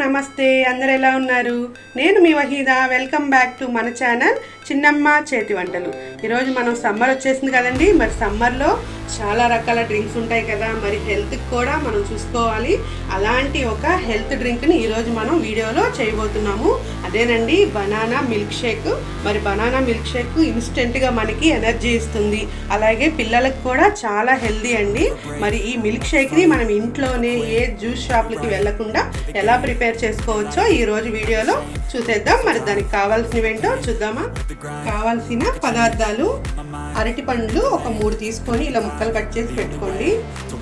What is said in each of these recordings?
నమస్తే, అందరు ఎలా ఉన్నారు? నేను మీ వహీదా. వెల్కమ్ బ్యాక్ టు మన ఛానల్ చిన్నమ్మ చేతి వంటలు. ఈరోజు మనం సమ్మర్ వచ్చేసింది కదండి. మరి సమ్మర్లో చాలా రకాల డ్రింక్స్ ఉంటాయి కదా, మరి హెల్త్కి కూడా మనం చూసుకోవాలి. అలాంటి ఒక హెల్త్ డ్రింక్ని ఈరోజు మనం వీడియోలో చేయబోతున్నాము. అదేనండి బనానా మిల్క్ షేక్. మరి బనానా మిల్క్ షేక్ ఇన్స్టెంట్గా మనకి ఎనర్జీ ఇస్తుంది, అలాగే పిల్లలకు కూడా చాలా హెల్దీ అండి. మరి ఈ మిల్క్ షేక్ని మనం ఇంట్లోనే ఏ జ్యూస్ షాప్లకి వెళ్ళకుండా ఎలా ప్రిపేర్ చేసుకోవచ్చో ఈరోజు వీడియోలో చూసేద్దాం. మరి దానికి కావాల్సినవి ఏంటో చూద్దామా? కావాల్సిన పదార్థాలు: అరటి పండ్లు ఒక 3 తీసుకొని ఇలా ముక్కలు కట్ చేసి పెట్టుకోండి.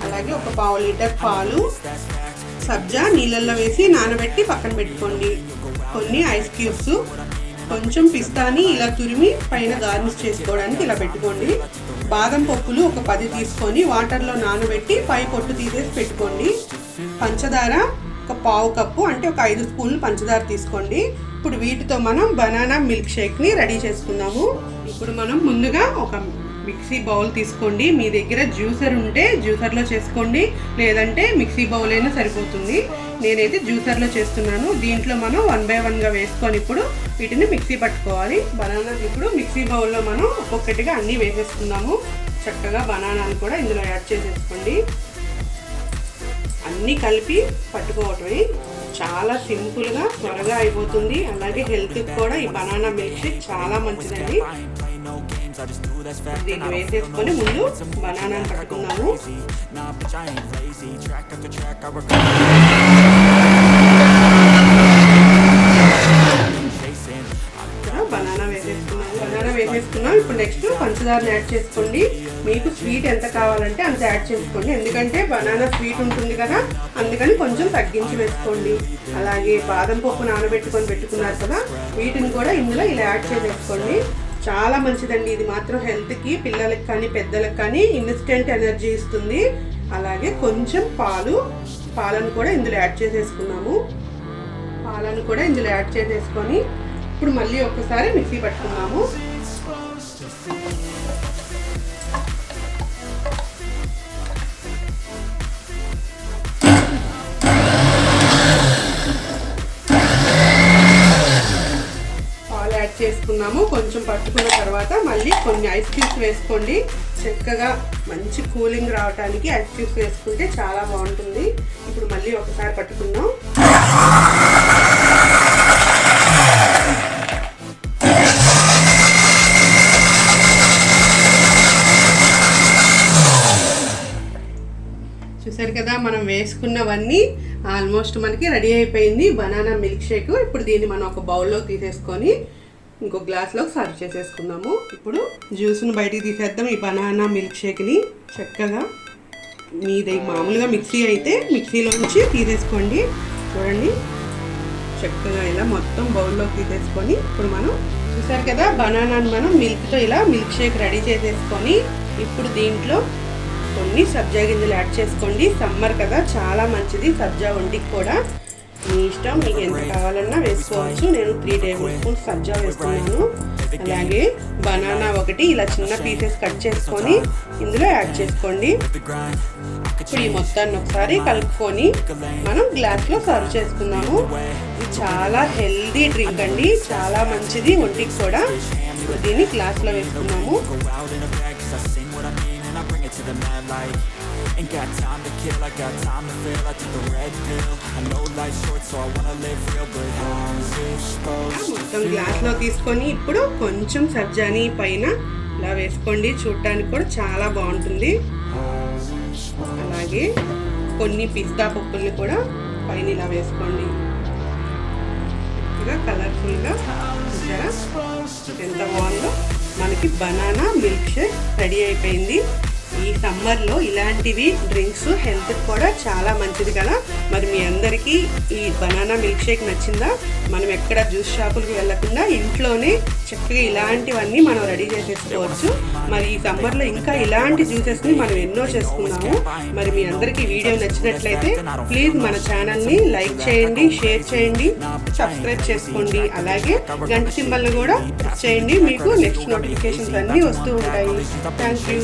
అలాగే ఒక 1/2 లీటర్ పాలు, సబ్జా నీళ్ళల్లో వేసి నానబెట్టి పక్కన పెట్టుకోండి. కొన్ని ఐస్ క్యూబ్స్, కొంచెం పిస్తాని ఇలా తురిమి పైన గార్నిష్ చేసుకోవడానికి ఇలా పెట్టుకోండి. బాదం పప్పులు ఒక 10 తీసుకొని వాటర్లో నానబెట్టి పై పొట్టు తీసేసి పెట్టుకోండి. పంచదార ఒక 1/2 కప్పు, అంటే ఒక 5 స్పూన్లు పంచదార తీసుకోండి. ఇప్పుడు వీటితో మనం బనానా మిల్క్ షేక్ని రెడీ చేసుకుందాము. ఇప్పుడు మనం ముందుగా ఒక మిక్సీ బౌల్ తీసుకోండి. మీ దగ్గర జ్యూసర్ ఉంటే జ్యూసర్లో చేసుకోండి, లేదంటే మిక్సీ బౌల్ అయినా సరిపోతుంది. నేనైతే జ్యూసర్లో చేస్తున్నాను. దీంట్లో మనం 1 by 1గా వేసుకొని ఇప్పుడు వీటిని మిక్సీ పట్టుకోవాలి. బనానా ఇప్పుడు మిక్సీ బౌల్లో మనం ఒక్కొక్కటిగా అన్నీ వేసేసుకుందాము. చక్కగా బనానాను కూడా ఇందులో యాడ్ చేసేసుకోండి. అన్నీ కలిపి పట్టుకోవటమే. చాలా సింపుల్గా త్వరగా అయిపోతుంది. అలాగే హెల్త్కి కూడా ఈ బనానా మిల్క్ షేక్ చాలా మంచిదండి. దీన్ని వేసేసుకొని ముందు బనానాను పట్టుకున్నాము. బనానా వేసేసుకున్నాం. ఇప్పుడు నెక్స్ట్ పంచదారని యాడ్ చేసుకోండి. మీకు స్వీట్ ఎంత కావాలంటే అంత యాడ్ చేసుకోండి. ఎందుకంటే బనానా స్వీట్ ఉంటుంది కదా, అందుకని కొంచెం తగ్గించి వేసుకోండి. అలాగే బాదం పప్పు నానబెట్టుకొని పెట్టుకున్నారు కదా, వీటిని కూడా ఇందులో ఇలా యాడ్ చేసేసుకోండి. చాలా మంచిదండి. ఇది మాత్రం హెల్త్కి, పిల్లలకి కానీ పెద్దలకు కానీ ఇన్స్టెంట్ ఎనర్జీ ఇస్తుంది. అలాగే కొంచెం పాలను కూడా ఇందులో యాడ్ చేసేసుకున్నాము. పాలను కూడా ఇందులో యాడ్ చేసేసుకొని ఇప్పుడు మళ్ళీ ఒక్కసారి మిక్సీ పట్టుకున్నాము. చేసుకున్నాము. కొంచెం పట్టుకున్న తర్వాత మళ్ళీ కొన్ని ఐస్ క్యూబ్స్ వేసుకోండి. చక్కగా మంచి కూలింగ్ రావడానికి ఐస్ క్యూబ్స్ వేసుకుంటే చాలా బాగుంటుంది. ఇప్పుడు మళ్ళీ ఒకసారి పట్టుకుందాం. చూసారు కదా, మనం వేసుకున్నవన్నీ ఆల్మోస్ట్ మనకి రెడీ అయిపోయింది బనానా మిల్క్ షేక్. ఇప్పుడు దీన్ని మనం ఒక బౌల్లో తీసేసుకొని ఇంకో గ్లాస్లోకి సర్వ్ చేసేసుకుందాము. ఇప్పుడు జ్యూస్ని బయటికి తీసేద్దాం. ఈ బనానా మిల్క్ షేక్ని చక్కగా మీది మామూలుగా మిక్సీ అయితే మిక్సీలోంచి తీసేసుకోండి. చూడండి, చక్కగా ఇలా మొత్తం బౌల్లోకి తీసేసుకొని ఇప్పుడు మనం చూసారు కదా బనానాని మనం మిల్క్తో ఇలా మిల్క్ షేక్ రెడీ చేసేసుకొని ఇప్పుడు దీంట్లో కొన్ని సబ్జా గింజలు యాడ్ చేసుకోండి. సమ్మర్ కదా, చాలా మంచిది సబ్జా ఒంటికి కూడా. మీ ఇష్టం, మీకు ఎంత కావాలన్నా వేసుకోవచ్చు. నేను 3 టేబుల్ స్పూన్స్ సబ్జా వేస్తున్నాను. అలాగే బనానా ఒకటి ఇలా చిన్న పీసెస్ కట్ చేసుకొని ఇందులో యాడ్ చేసుకోండి. ఇప్పుడు ఈ మొత్తాన్ని ఒకసారి కలుపుకొని మనం గ్లాస్లో సర్వ్ చేసుకుందాము. ఇది చాలా హెల్దీ డ్రింక్ అండి, చాలా మంచిది ఒంటికి కూడా. దీన్ని గ్లాస్లో వేసుకున్నాము. Ain't got time to kill, I got time to feel. I took the red pill. I know life's short, so I wanna live real, but how's it supposed to feel? మొత్తం గ్లాస్లో తీసుకొని ఇప్పుడు కొంచెం సబ్జాని పైన ఇలా వేసుకోండి. చూడటానికి కూడా చాలా బాగుంటుంది. అలాగే కొన్ని పిస్తా పప్పుల్ని కూడా పైన ఇలా వేసుకోండి. ఇలా కలర్ఫుల్గా చూసారా ఎంత బాగుందో. మనకి బనానా మిల్క్ షేక్ రెడీ అయిపోయింది. ఈ సమ్మర్లో ఇలాంటివి డ్రింక్స్ హెల్త్కి కూడా చాలా మంచిది కదా. మరి మీ అందరికీ ఈ బనానా మిల్క్ షేక్ నచ్చిందా? మనం ఎక్కడ జ్యూస్ షాపులకు వెళ్ళకుండా ఇంట్లోనే చక్కగా ఇలాంటివన్నీ మనం రెడీ చేసేసుకోవచ్చు. మరి ఈ సమ్మర్లో ఇంకా ఇలాంటి జ్యూసెస్ని మనం ఎన్నో చేసుకున్నాము. మరి మీ అందరికీ వీడియో నచ్చినట్లయితే ప్లీజ్ మన ఛానల్ని లైక్ చేయండి, షేర్ చేయండి, సబ్స్క్రైబ్ చేసుకోండి. అలాగే గంట సింబల్ని కూడా ప్రెస్ చేయండి. మీకు నెక్స్ట్ నోటిఫికేషన్స్ అన్నీ వస్తూ ఉంటాయి. Thank you.